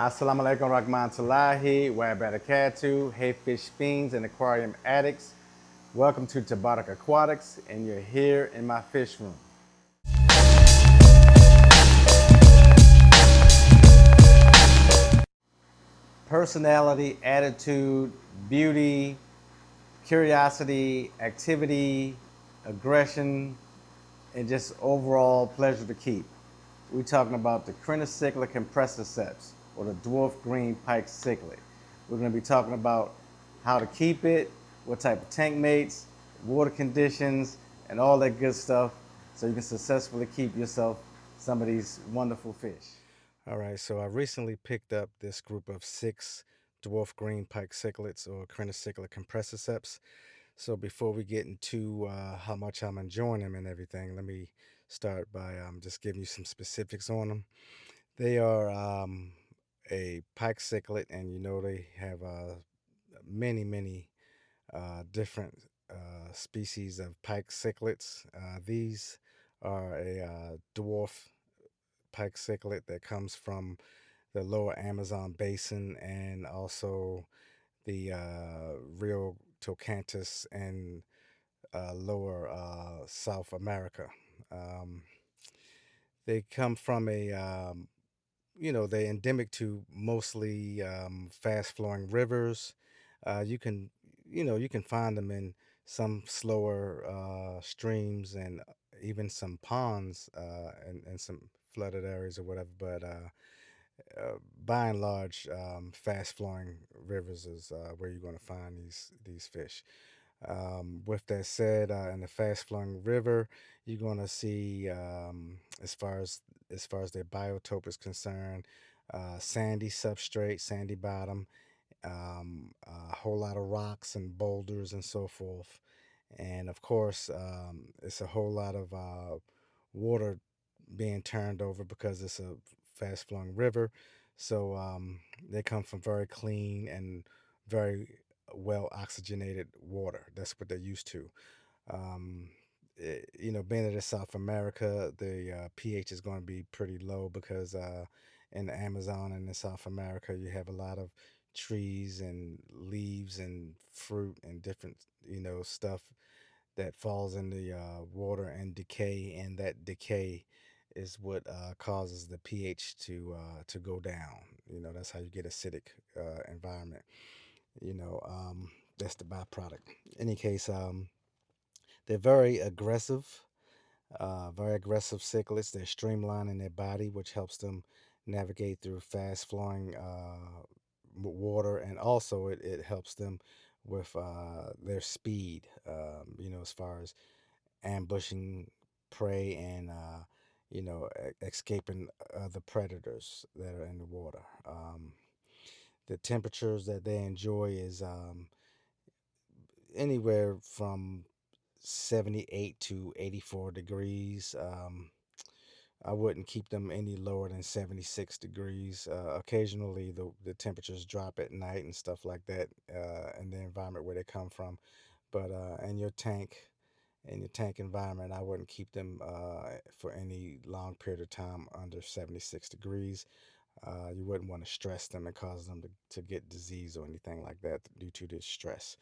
Assalamu alaikum rahmatullahi wa barakatuh. Hey fish fiends and aquarium addicts. Welcome to Tabarak Aquatics, and you're here in my fish room. Personality, attitude, beauty, curiosity, activity, aggression, and just overall pleasure to keep. We're talking about the Crenecichla Compressiceps, or the dwarf green pike cichlid. We're going to be talking about how to keep it, what type of tank mates, water conditions, and all that good stuff so you can successfully keep yourself some of these wonderful fish. All right, so I recently picked up this group of 6 dwarf green pike cichlids, or Crenecichla Compressiceps. So before we get into how much I'm enjoying them and everything, let me start by just giving you some specifics on them. They are a pike cichlid, and you know they have many different species of pike cichlids. These are a dwarf pike cichlid that comes from the lower Amazon basin and also the Rio Tocantins and lower South America. Um, they come from they're endemic to mostly fast flowing rivers. You can, you can find them in some slower streams and even some ponds and some flooded areas or whatever. But by and large, fast flowing rivers is where you're going to find these fish. With that said, in the fast flowing river, you're gonna see, as far as their biotope is concerned, sandy substrate, sandy bottom, a whole lot of rocks and boulders and so forth, and of course, it's a whole lot of water being turned over because it's a fast flowing river. So they come from very clean and very well oxygenated water. That's what they're used to. Um, Being that it's South America, the pH is going to be pretty low because in the Amazon and in South America, you have a lot of trees and leaves and fruit and different, stuff that falls in the water and decay, and that decay is what causes the pH to go down. That's how you get acidic environment. You know, um, that's the byproduct. In any case, they're very aggressive cichlids. They're streamlined in their body, which helps them navigate through fast flowing water, and also it helps them with their speed. As far as ambushing prey and escaping the predators that are in the water. The temperatures that they enjoy is anywhere from 78 to 84 degrees. I wouldn't keep them any lower than 76 degrees. Occasionally, the temperatures drop at night and stuff like that in the environment where they come from. But in your tank environment, I wouldn't keep them for any long period of time under 76 degrees. You wouldn't want to stress them and cause them to get disease or anything like that due to this stress.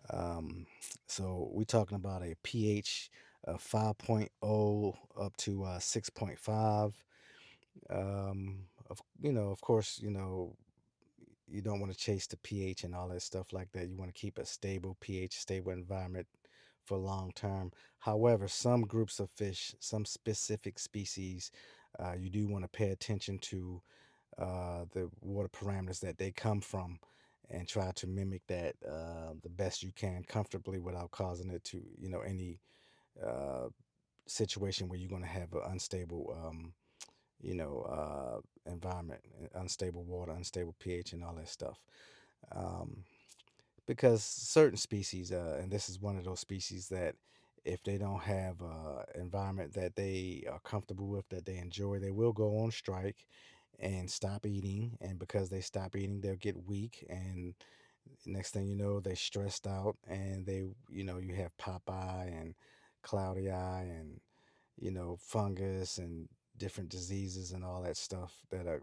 Um, so we're talking about a pH of 5.0 up to 6.5. Of course, you don't want to chase the pH and all that stuff like that. You want to keep a stable pH, stable environment for long term. However, some groups of fish, some specific species, you do want to pay attention to the water parameters that they come from and try to mimic that the best you can comfortably without causing it to, any uh, situation where you're going to have an unstable, environment, unstable water, unstable pH, and all that stuff. Um, because certain species, and this is one of those species that if they don't have an environment that they are comfortable with, that they enjoy, they will go on strike and stop eating. And because they stop eating, they'll get weak. And next thing you know, they're stressed out and you have pop eye and cloudy eye and, fungus and different diseases and all that stuff that are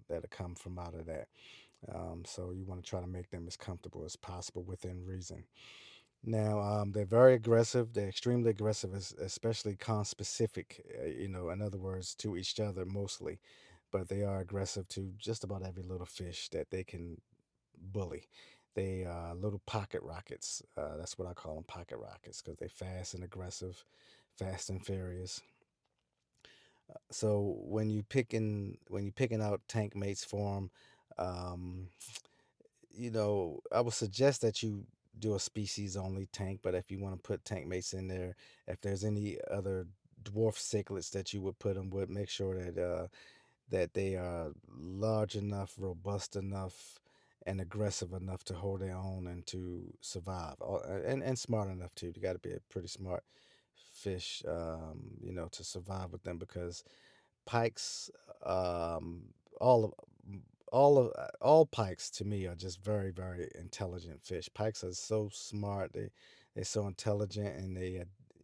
that come from out of that. So you want to try to make them as comfortable as possible within reason. Now, they're very aggressive. They're extremely aggressive, especially conspecific. In other words, to each other mostly, but they are aggressive to just about every little fish that they can bully. They little pocket rockets. That's what I call them, pocket rockets, because they fast and aggressive, fast and furious. So when you picking out tank mates for them, um, I would suggest that you do a species only tank. But if you want to put tank mates in there, if there's any other dwarf cichlids that you would put them with, make sure that they are large enough, robust enough, and aggressive enough to hold their own and to survive, and smart enough too. You got to be a pretty smart fish, to survive with them because pikes, all of all pikes to me are just very very intelligent fish. Pikes are so smart. They're so intelligent, and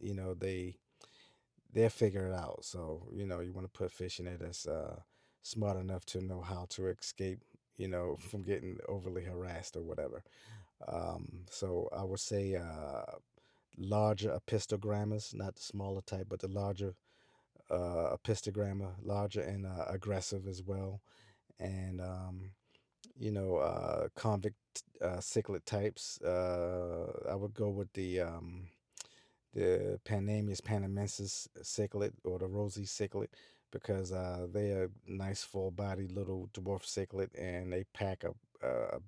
you know they they'll figure it out. So you want to put fish in it that's smart enough to know how to escape, from getting overly harassed or whatever. So I would say larger epistogrammas, not the smaller type, but the larger epistogramma, larger and aggressive as well. And convict cichlid types. I would go with the Panamius panamensis cichlid or the rosy cichlid because they are nice full-bodied little dwarf cichlid and they pack a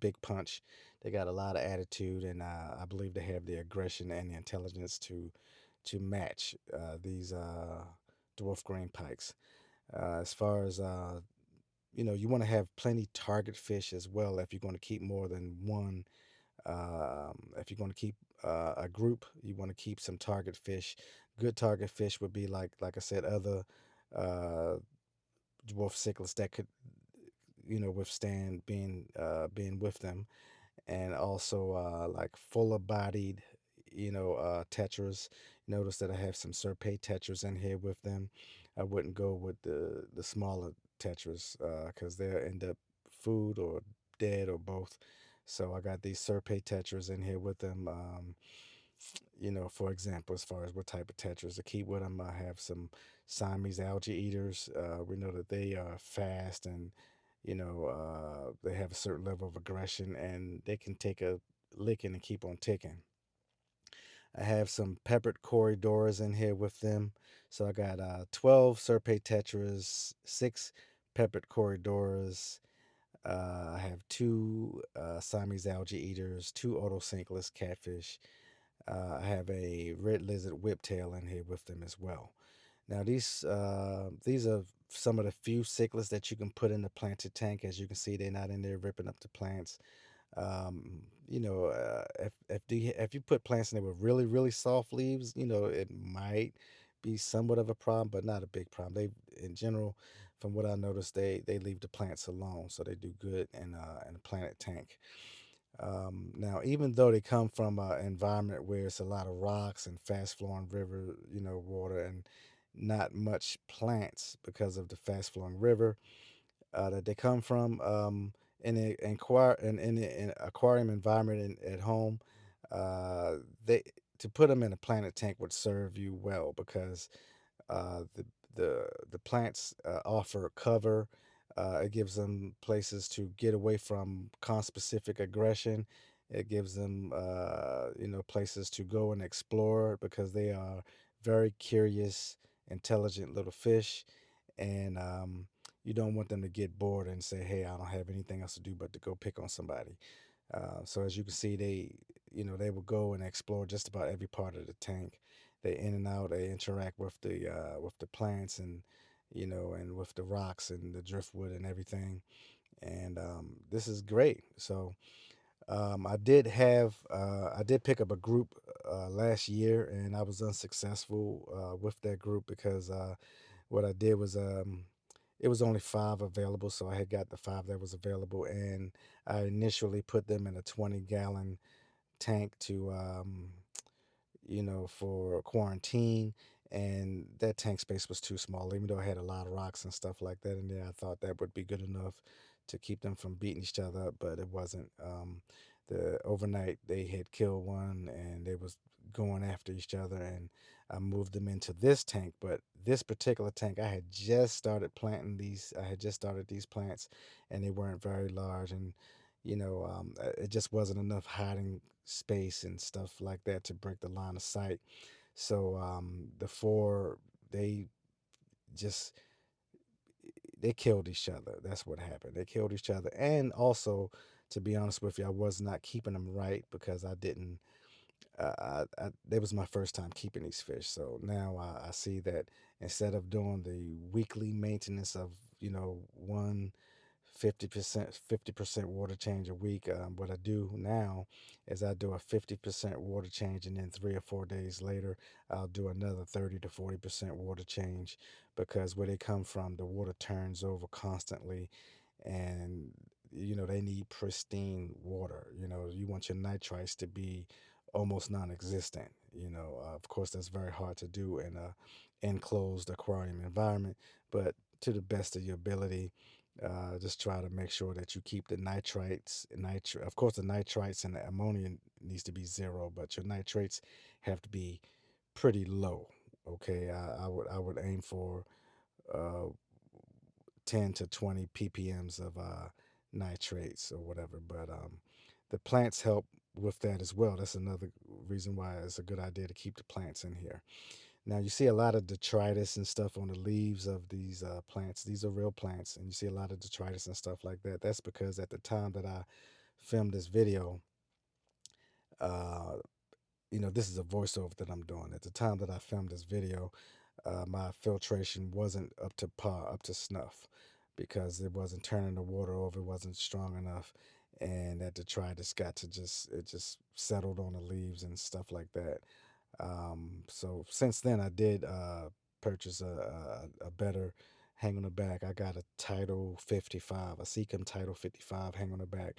big punch. They got a lot of attitude and I believe they have the aggression and the intelligence to match these dwarf green pikes. As far as you want to have plenty target fish as well if you're going to keep more than one. If you're going to keep a group, you want to keep some target fish. Good target fish would be like I said, other uh, dwarf cichlids that could withstand being with them, and also like fuller bodied tetras. Notice that I have some serpate tetras in here with them. I wouldn't go with the smaller tetras because they'll end up food or dead or both. So I got these serpate tetras in here with them. For example, as far as what type of tetras to keep with them, I have some Siamese algae eaters. We know that they are fast and they have a certain level of aggression and they can take a licking and keep on ticking. I have some peppered corridors in here with them. So I got 12 serpate tetras, six peppered corridors. I have two Siamese algae eaters, two otosynchronous catfish. I have a red lizard whiptail in here with them as well. Now these are some of the few cichlids that you can put in the planted tank. As you can see, they're not in there ripping up the plants. If you put plants in there with really really soft leaves, it might be somewhat of a problem, but not a big problem. They, in general, from what I noticed, they leave the plants alone, so they do good in a planted tank. Now, even though they come from an environment where it's a lot of rocks and fast flowing river, water and not much plants because of the fast flowing river, that they come from in an aquarium environment at home. They to put them in a planted tank would serve you well because the plants offer cover. It gives them places to get away from conspecific aggression. It gives them places to go and explore because they are very curious, intelligent little fish, and you don't want them to get bored and say, "Hey, I don't have anything else to do but to go pick on somebody." So as you can see, they will go and explore just about every part of the tank. They in and out. They interact with the plants and and with the rocks and the driftwood and everything. And this is great. So I did pick up a group last year, and I was unsuccessful with that group because what I did was it was only five available, so I had got the five that was available, and I initially put them in a 20-gallon tank to for quarantine, and that tank space was too small. Even though I had a lot of rocks and stuff like that in there, I thought that would be good enough to keep them from beating each other up, but it wasn't. The overnight they had killed one and they was going after each other, and I moved them into this tank. But this particular tank, I had just started planting these. I had just started these plants, and they weren't very large, and it just wasn't enough hiding space and stuff like that to break the line of sight. So the four, they just they killed each other. That's what happened. They killed each other, and also, to be honest with you, I was not keeping them right because I didn't. That was my first time keeping these fish. So now I see that instead of doing the weekly maintenance of one 50% water change a week. What I do now is I do a 50% water change, and then 3 or 4 days later, I'll do another 30 to 40% water change because where they come from, the water turns over constantly, and they need pristine water. You want your nitrites to be almost non-existent. Of course, that's very hard to do in a enclosed aquarium environment, but to the best of your ability, just try to make sure that you keep the nitrites, of course, the nitrites and the ammonia needs to be zero, but your nitrates have to be pretty low. Okay, I would aim for uh, 10 to 20 ppms of nitrates or whatever. But the plants help with that as well. That's another reason why it's a good idea to keep the plants in here. Now you see a lot of detritus and stuff on the leaves of these plants. These are real plants, and you see a lot of detritus and stuff like that. That's because at the time that I filmed this video, uh, this is a voiceover that I'm doing. At the time that I filmed this video, my filtration wasn't up to par, up to snuff, because it wasn't turning the water over, it wasn't strong enough, and that detritus got to just settled on the leaves and stuff like that. So since then, I did purchase a better hang on the back. I got a Title 55, a Seacom Title 55 hang on the back,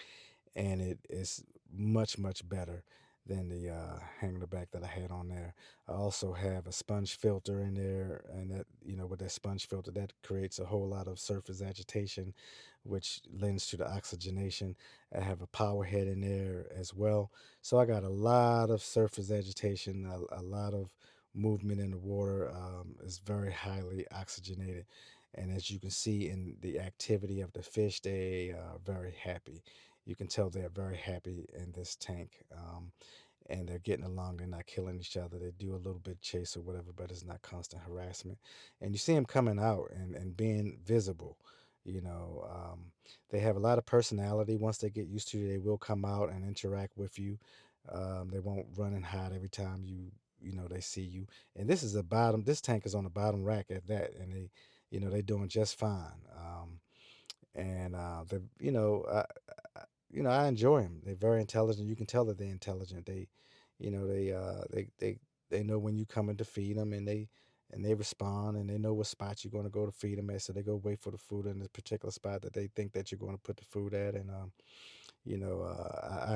and it is much better than the hang on the back that I had on there. I also have a sponge filter in there, and that with that sponge filter, that creates a whole lot of surface agitation, which lends to the oxygenation. I have a power head in there as well, so I got a lot of surface agitation, a lot of movement in the water. Is very highly oxygenated, and as you can see in the activity of the fish, they are very happy. You can tell they're very happy in this tank. And they're getting along. They're not killing each other. They do a little bit chase or whatever, but it's not constant harassment. And you see them coming out and being visible. They have a lot of personality. Once they get used to you, they will come out and interact with you. They won't run and hide every time they see you. And this is a bottom. This tank is on the bottom rack at that, and they're doing just fine. And they, I enjoy them. They're very intelligent. You can tell that they're intelligent. They know when you coming to feed them, and they respond, and they know what spot you're going to go to feed them at. So they go wait for the food in this particular spot that they think that you're going to put the food at. And I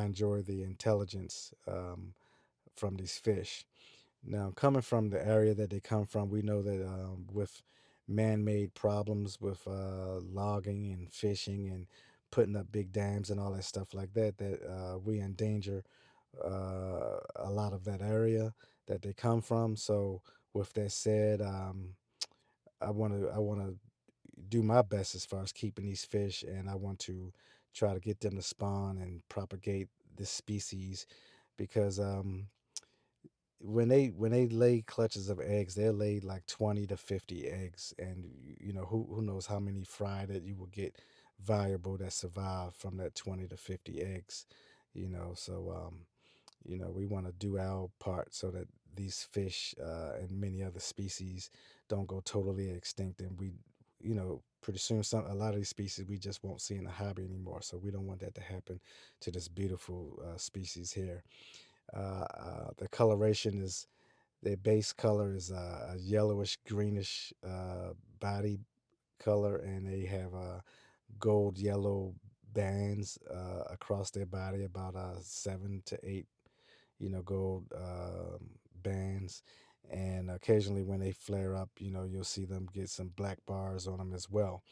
enjoy the intelligence from these fish. Now, coming from the area that they come from, we know that with man-made problems with logging and fishing and putting up big dams and all that stuff like that, that we endanger a lot of that area that they come from. So, with that said, I want to do my best as far as keeping these fish, and I want to try to get them to spawn and propagate this species because when they lay clutches of eggs, they'll lay like 20 to 50 eggs, and who knows how many fry that you will get viable that survive from that 20 to 50 eggs. So we want to do our part so that these fish and many other species don't go totally extinct, and we pretty soon a lot of these species we just won't see in the hobby anymore. So we don't want that to happen to this beautiful species here. The coloration is their base color is a yellowish greenish body color, and they have gold yellow bands across their body, about 7 to 8 gold bands, And occasionally when they flare up, you'll see them get some black bars on them as well.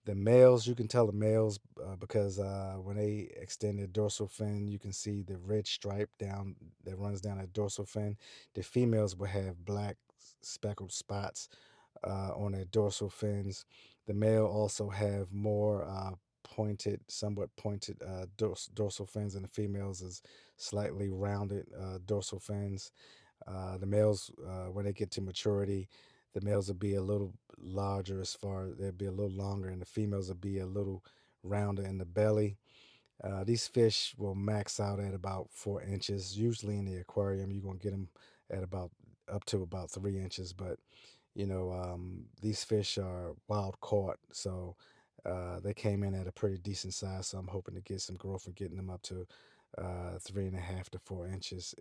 The males, you can tell the males because when they extend their dorsal fin, you can see the red stripe down that runs down the dorsal fin. The females will have black speckled spots on their dorsal fins. The male also have more pointed, somewhat pointed dorsal fins, and the females is slightly rounded dorsal fins. The males, when they get to maturity, the males will be a little larger as far they'll be a little longer, and the females will be a little rounder in the belly. These fish will max out at about 4 inches. Usually in the aquarium, you're gonna get them at about up to about 3 inches, but these fish are wild caught, so they came in at a pretty decent size. So I'm hoping to get some growth and getting them up to 3.5 to 4 inches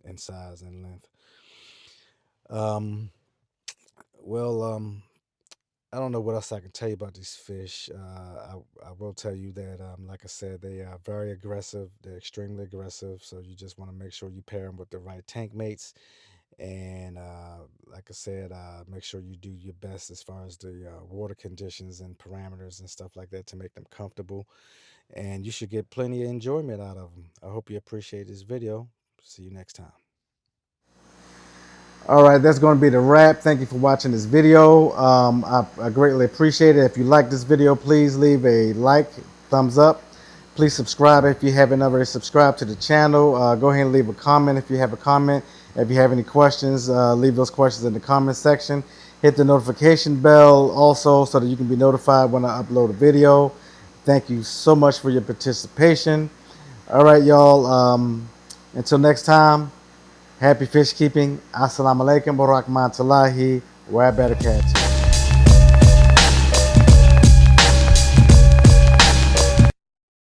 in size and length. Um, well, I don't know what else I can tell you about these fish. I will tell you that, like I said, they are very aggressive. They're extremely aggressive. So you just want to make sure you pair them with the right tank mates. And like I said, make sure you do your best as far as the water conditions and parameters and stuff like that to make them comfortable. And you should get plenty of enjoyment out of them. I hope you appreciate this video. See you next time. All right, that's going to be the wrap. Thank you for watching this video. I greatly appreciate it. If you like this video, please leave a like, thumbs up. Please subscribe if you haven't already subscribed to the channel. Go ahead and leave a comment if you have a comment. If you have any questions, leave those questions in the comment section. Hit the notification bell also so that you can be notified when I upload a video. Thank you so much for your participation. All right, y'all. Until next time. Happy fish keeping. Assalamu alaikum wa rahmatullahi wa barakatuh.